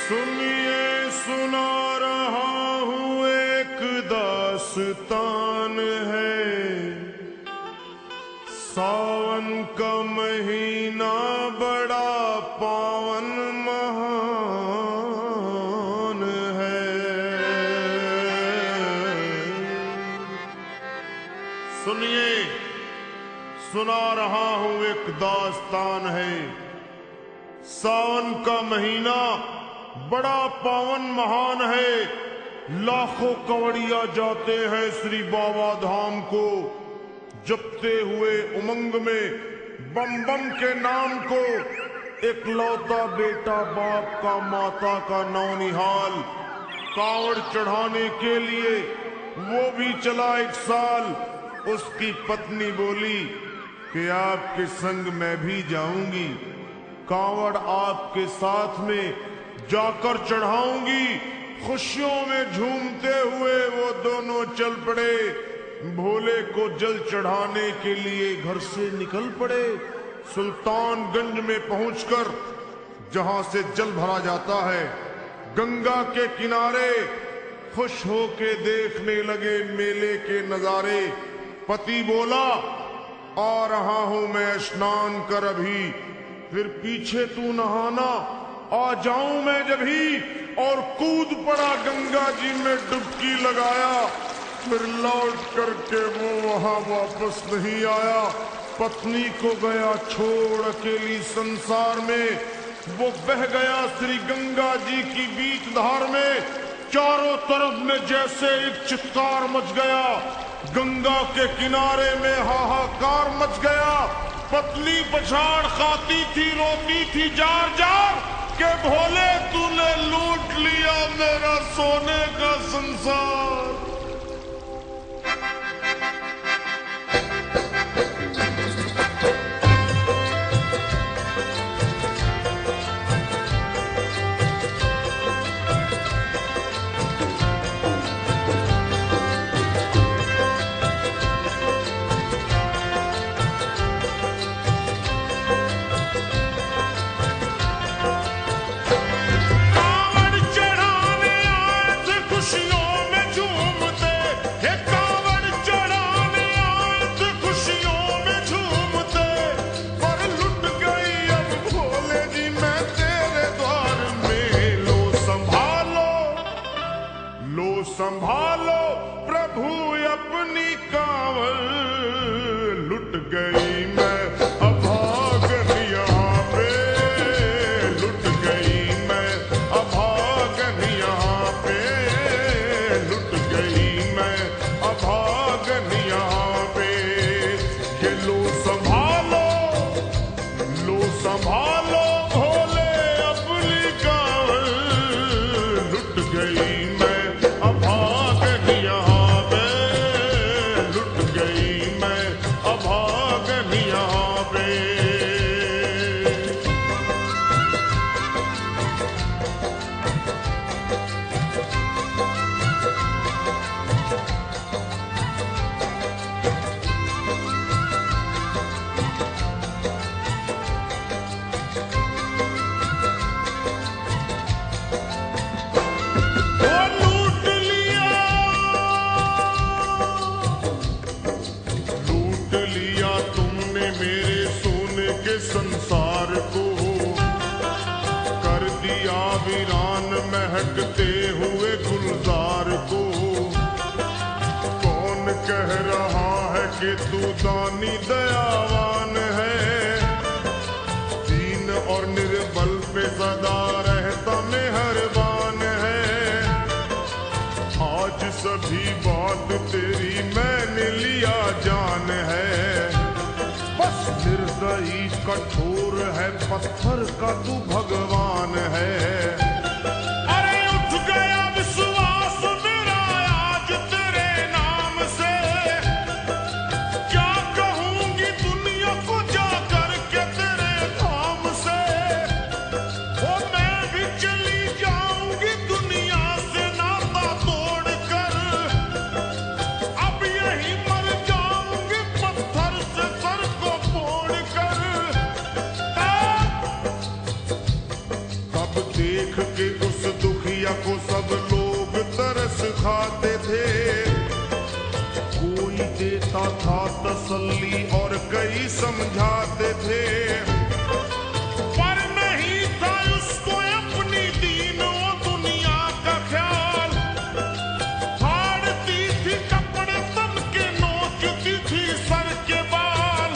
सुनिए सुना रहा हूँ एक दास्तान है। सावन का महीना बड़ा पावन महान है। सुनिए सुना रहा हूँ एक दास्तान है। सावन का महीना बड़ा पावन महान है। लाखों कवड़िया जाते हैं श्री बाबा धाम को, जपते हुए उमंग में बम बम के नाम को। एक लौता बेटा बाप का माता का नौनिहाल, कांवड़ चढ़ाने के लिए वो भी चला 1 साल। उसकी पत्नी बोली कि आपके संग मैं भी जाऊंगी, कांवड़ आपके साथ में जाकर चढ़ाऊंगी। खुशियों में झूमते हुए वो दोनों चल पड़े। भोले को जल चढ़ाने के लिए घर से निकल पड़े। सुल्तानगंज में पहुंचकर जहां से जल भरा जाता है, गंगा के किनारे खुश होके देखने लगे मेले के नजारे। पति बोला आ रहा हूं मैं स्नान कर अभी, फिर पीछे तू नहाना, आ जाऊं मैं जब ही। और कूद पड़ा गंगा जी में डुबकी लगाया। फिर लौट करके वो वहां वापस नहीं आया। पत्नी को गया छोड़ अकेली संसार में। वो बह गया श्री गंगा जी की बीच धार में। चारों तरफ में जैसे एक चित्कार मच गया। गंगा के किनारे में हाहाकार मच गया। पत्नी पछाड़ खाती थी, रोती थी जार जार के भोले तूने लूट लिया मेरा सोने का संसार। संभालो प्रभु अपनी कांवड़, लुट गई मैं अभागन यहाँ पे, लुट गई मैं अभागन यहाँ पे, लुट गई मैं अभागन यहाँ पे। ये लो संभालो भोले अपनी कांवड़, लुट गई मैं अभागन यहाँ पे, लुट गई मैं अभागन यहाँ पे। संसार को कर दिया वीरान महकते हुए गुलजार को। कौन कह रहा है कि तू दानी दयावान है, दीन और निर्बल पे सदा रहता मेहरबान है। आज सभी बात तेरी मैंने लिया जान है, बस निर्दयी कठोर है पत्थर का तू भगवान है। अरे उठ गया विश्वास मेरा आज तेरे नाम से, क्या कहूंगी दुनिया को जाकर के तेरे धाम से। वो मैं भी चली जाऊंगी दुनिया से नाता तोड़कर, अब यही मर जाऊंगी पत्थर से सर को फोड़कर। तब देख के उस सब लोग तरस खाते थे। कोई देता था तसल्ली और कई समझाते थे, पर नहीं था उसको अपनी दीन और दुनिया का ख्याल। फाड़ती थी कपड़े तन के, नोचती थी सर के बाल,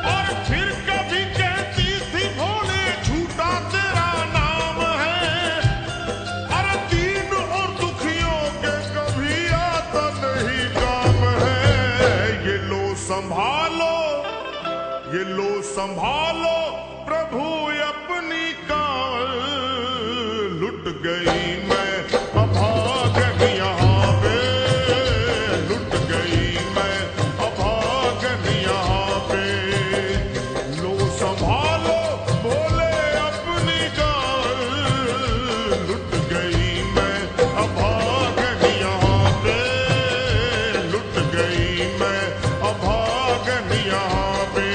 और फिर कभी कहती थी भोले झूठा तेरा नाम है। अरे दीन और दुखियों के कभी आता नहीं काम है। ये लो संभालो, ये लो संभालो प्रभु अपनी काल। लुट गई मैं अभागन यहाँ पे, लुट गई मैं अभागन यहाँ पे। लो संभालो बोले अपनी काल। लुट गई मैं अभागन यहाँ पे, लुट गई मैं अभागन यहाँ पे।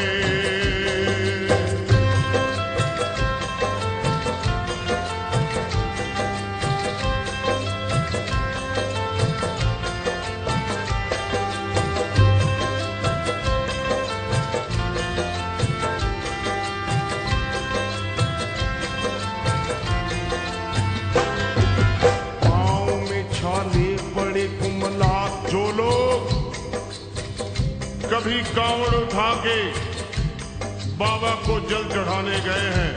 पाँव में छाले पड़े कुमला जो लोग कभी कांवड़ उठा के बाबा को जल चढ़ाने गए हैं,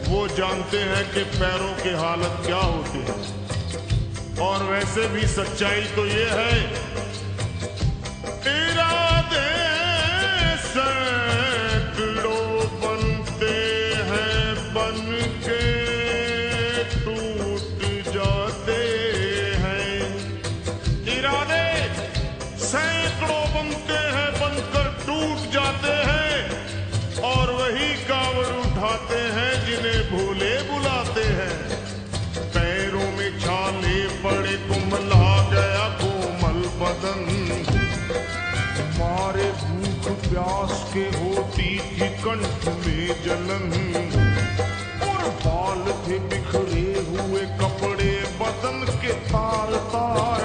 वो जानते हैं कि पैरों की हालत क्या होती है। और वैसे भी सच्चाई तो ये है, इरादे सैकड़ों बनते हैं, बन के टूट जाते हैं। इरादे सैकड़ों बनते हैं, बनकर टूट जाते हैं, और वही कावड़ उठाते हैं जिन्हें भोले बुलाते हैं। पैरों में छाले पड़े, कुमला गया कोमल बदन, मारे भूख प्यास के होती थी कंठ में जलन। और बाल थे बिखरे हुए कपड़े बदन के तार तार,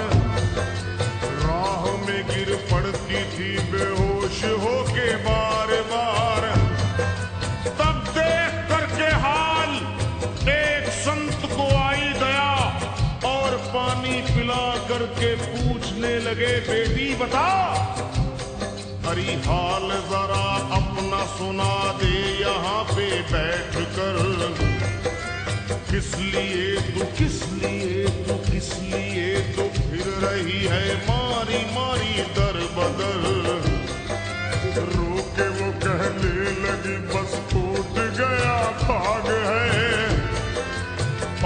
राह में गिर पड़ती थी बेहोश होके बार बार। तब देख करके हाल एक संत को आई दया, और पानी पिला करके पूछने लगे बेटी बता, हरी हाल जरा अपना सुना दे यहाँ पे बैठ कर। किस लिए तू, किस लिए तू, किस लिए तू फिर रही है मारी मारी दर बदर। रोके वो कहने लगी बस टूट गया भाग है,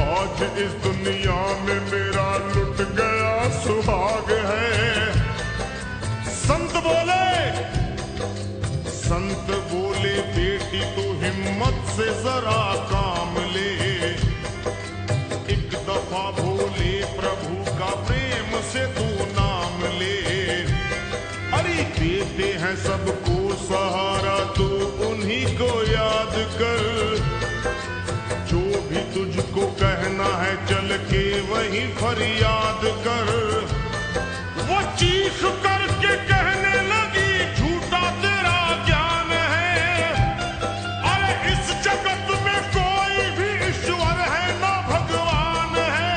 आज इस दुनिया में मेरा लुट गया सुहाग है। संत बोले बेटी तू हिम्मत से जरा काम ले, एक दफा भोले प्रभु का प्रेम से तू नाम ले। अरे देते हैं सबको सहारा, तू उन्हीं को याद कर। जो भी तुझको कहना है चल के वही फरियाद कर। वो चीख करके कहने लगी झूठा तेरा ज्ञान है। अरे इस जगत में कोई भी ईश्वर है ना भगवान है।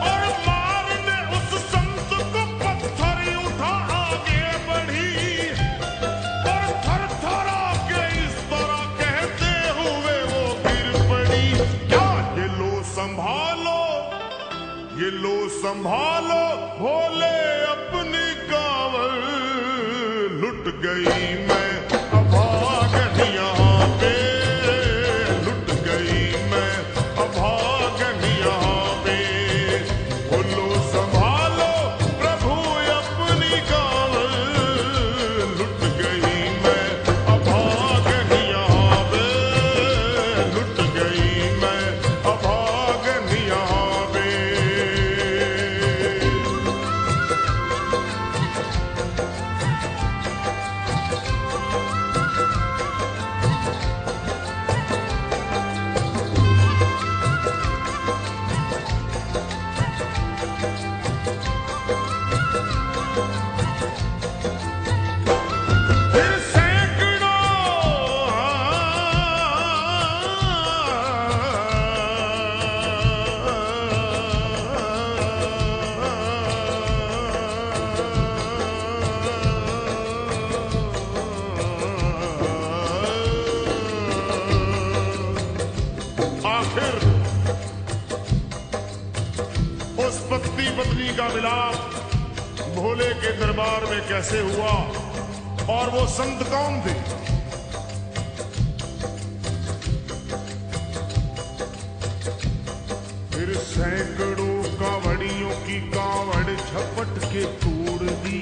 और मारने उस संत को पत्थर उठा आगे बढ़ी, और थर थर आके इस तरह कहते हुए वो गिर पड़ी। क्या ये लो संभालो, ये लो संभालो भोले अपनी कावड़। लुट गई मैं अभागन यहाँ पे, लुट गई मैं अभागन यहाँ पे। बोलो संभालो प्रभु अपनी कावड़। लुट गई मैं अभागन यहाँ पे, लुट गई मैं अभागन यहाँ पे। आखिर उस पति पत्नी का मिलाप भोले के दरबार में कैसे हुआ और वो संत कौन थे? फिर सैकड़ों कांवड़ियों की कांवड़ झपट के तोड़ दी,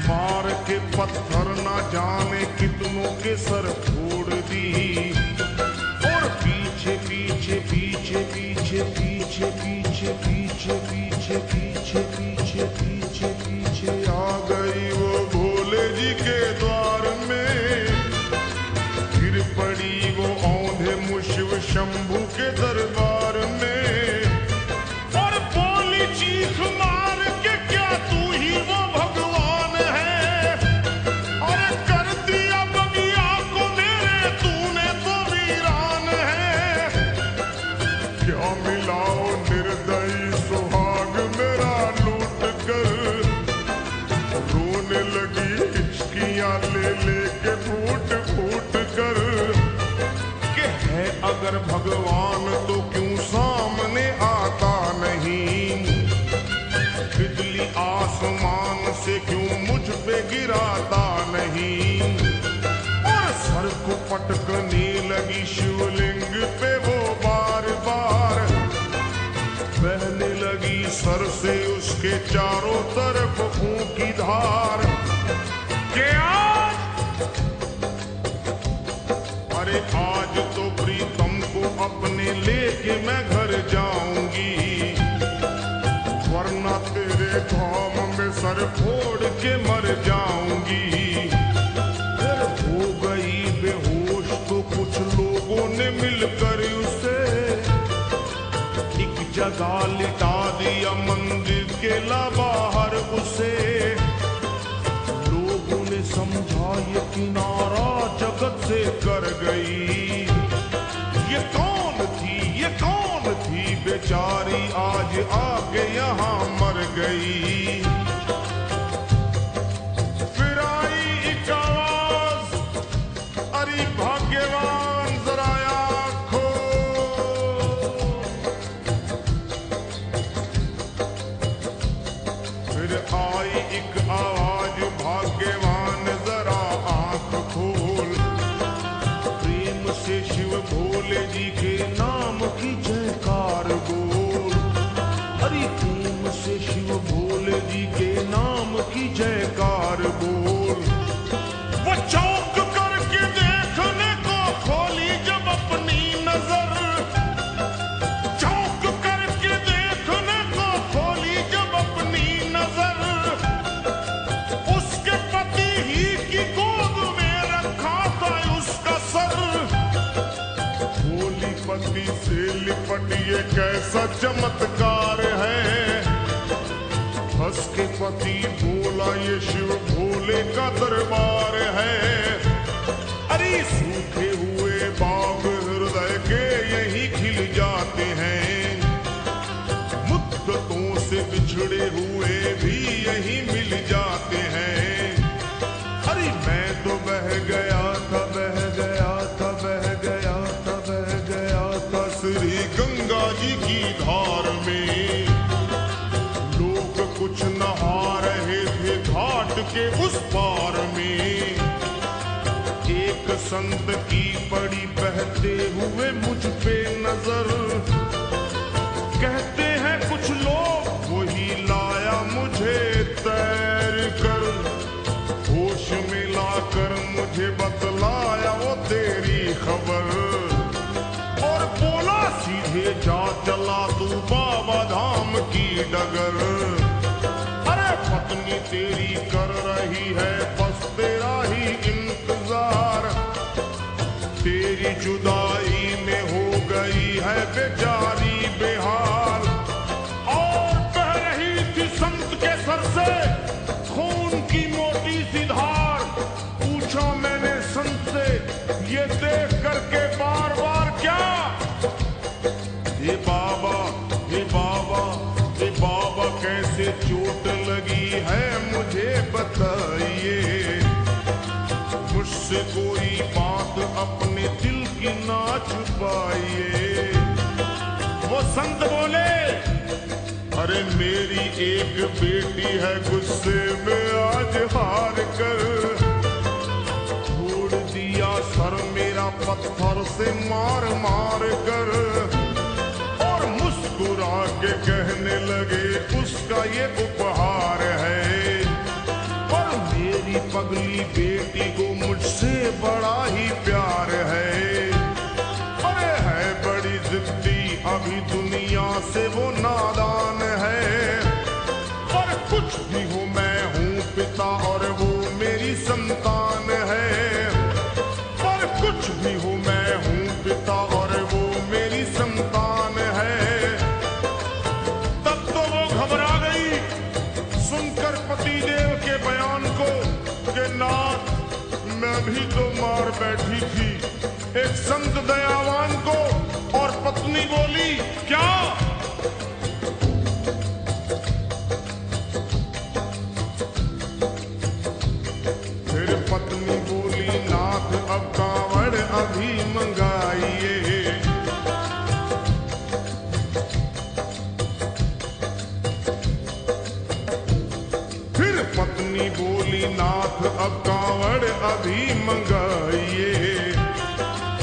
मार के पत्थर ना जाने कितनों के सर फोड़ दी। और पीछे पीछे पीछे पीछे पीछे पीछे पीछे पीछे पीछे पीछे पीछे पीछे आ गई वो भोले जी के द्वार में। फिर पड़ी वो औंधे मुशिव शंभू के दरबार में और बोली चीख मार के, क्या तू ही वो भगवान है? और कर दिया बगिया को मेरे तूने तो वीरान है। क्या मिलाओ निर्दयी सुहाग मेरा लूट कर, रोने लगी हिचकियां ले लेके फूट फूट कर। कि है अगर भगवान तो क्यों सामने आता नहीं? बिजली आसमान से क्यों मुझ पे गिराता नहीं? और सर को पटकने लगी शिवलिंग पे वो बार बार, बहने लगी सर से उसके चारों तरफ खून की धार। के अरे आज तो प्रीतम को अपने लेके मैं घर जाऊंगी, वरना तेरे धाम में सर फोड़ के मर जाऊंगी। फिर हो गई बेहोश तो कुछ लोगों ने मिलकर उसे एक जगह लिटा दिया मंदिर के बाहर उसे। लोगों ने समझा ये किनारा जगत से कर गई। ये कौन थी बेचारी आज आके यहाँ मर गई। फिर आई एक आवाज, अरे भाग्यवान जरा आँखो। फिर आई एक आवाज, भाग्यवान जरा आँख खोल। प्रेम से शिव भोले जी के नाम की जयकार बोल। अरे प्रेम से शिव भोले जी के नाम की जयकार बोल। वो चौंक करके देखने को खोली जब अपनी नजर, चौंक करके देखने को खोली जब अपनी नजर। उसके पति ही की गोद में रखा था उसका सर। भोली पति से लिपट ये कैसा चमत्कार है? हंस के पति बोला ये शिव भोले का दरबार है। अरे सूखे हुए बाग हृदय के यही खिल जाते हैं, मुद्दतों से बिछड़े हुए भी यही मिल जाते हैं। अरे मैं तो बह गया था बह गया था बह गया था बह गया था श्री गंगा जी की धार में। लोग कुछ नहा रहे थे घाट के उस पार में। एक संत की पड़ी बहते हुए मुझ पे नजर। कहते हैं कुछ लोग वही लाया मुझे तैर कर, होश में लाकर मुझे बतलाया वो तेरी खबर। और बोला सीधे जा चला तू बाबा धाम की डगर। अरे पत्नी तेरी कर रही है बस तेरा ही इंतजार। तेरी जुदाई में हो गई है बेचारी बेहाल। और बह रही थी संत के सर से खून की मोटी सी धार। पूछा मैंने संत से ये देख करके बार बार क्या? हे बाबा हे बाबा हे बाबा कैसे चोट लगी है मुझे बताइए। मुझसे कोई बात अपने दिल की ना छुपाइए। वो संत बोले, अरे मेरी एक बेटी है गुस्से में आज हार कर, फोड़ दिया सर मेरा पत्थर से मार मार कर, और मुस्कुरा के कहने लगे उसका ये उपहार है। पर मेरी पगली बेटी को मुझसे बड़ा ही प्यार है। अरे है बड़ी जिद्दी अभी दुनिया से वो नादान है, पर कुछ भी हो मैं हूँ पिता और वो मेरी संतान है। पर कुछ भी हो मैं हूँ पिता और वो मेरी संतान है। तब तो वो घबरा गई सुनकर पतिदेव के बयान को कि नाथ मैं भी तो मार बैठी थी एक संत दयावान को। और पत्नी बोली, क्या? फिर पत्नी बोली, नाथ अब कांवड़ अभी मंगाइए। फिर पत्नी बोली, नाथ अब कांवड़ अभी मंगाइए,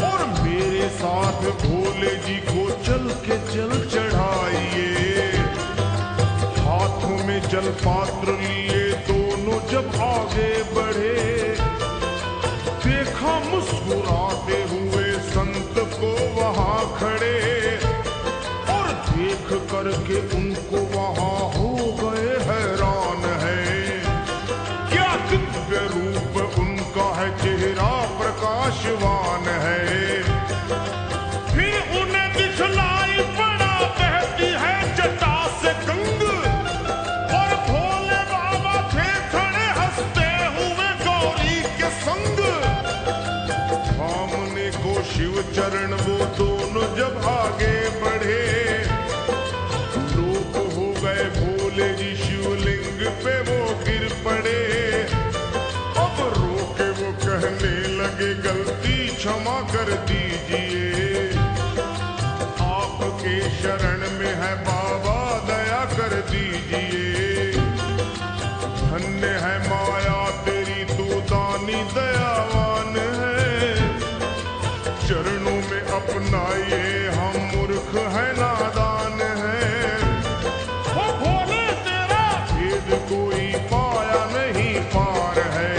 और मेरे साथ भोले जी को चल के जल चढ़ाइए। हाथों में जल पात्र लिए दोनों जब आगे बढ़े, देखा मुस्कुराते हुए संत को वहां खड़े, और देख करके उनको वहां हो गए हैरान है। क्या दिव्य रूप उनका है, चेहरा प्रकाशवान है। फिर उन्हें दिखलाई पड़ा बहती है जटा से गंग, और भोले बाबा थे खड़े हंसते हुए गौरी के संग। सामने को शिव चरण वो दोनों जब आगे बढ़े, लोग हो गए भोले जी शिवलिंग पे वो गिर पड़े। अब रोके वो कहने लगे गलती क्षमा कर दीजिए, आपके शरण में है बाबा दया कर दीजिए। धन्य है माया तेरी तू दानी दयावान है, चरणों में अपनाइए हम मूर्ख है नादान है। वो भोले तेरा भेद कोई पाया नहीं पार है,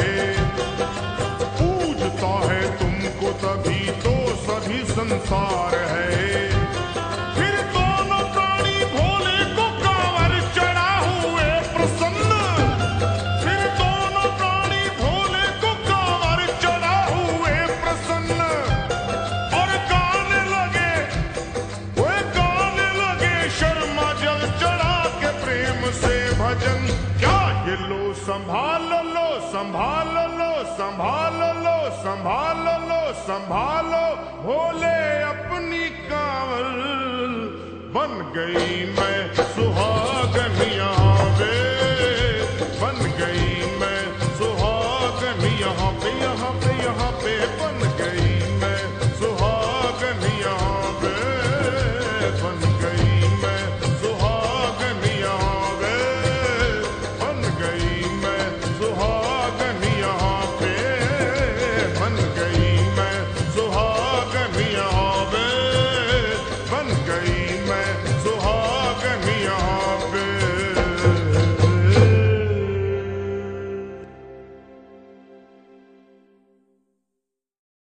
पूजता है तुमको तभी तो सभी संसार है। फिर दोनों प्राणी भोले को कांवर चढ़ा हुए प्रसन्न, फिर दोनों प्राणी भोले को कांवर चढ़ा हुए प्रसन्न, और गाने लगे शर्मा जल चढ़ा के प्रेम से भजन। क्या ये लो संभाल लो संभाल लो संभाल लो संभाल लो संभालो, भोले अपनी कांवर बन गई मैं।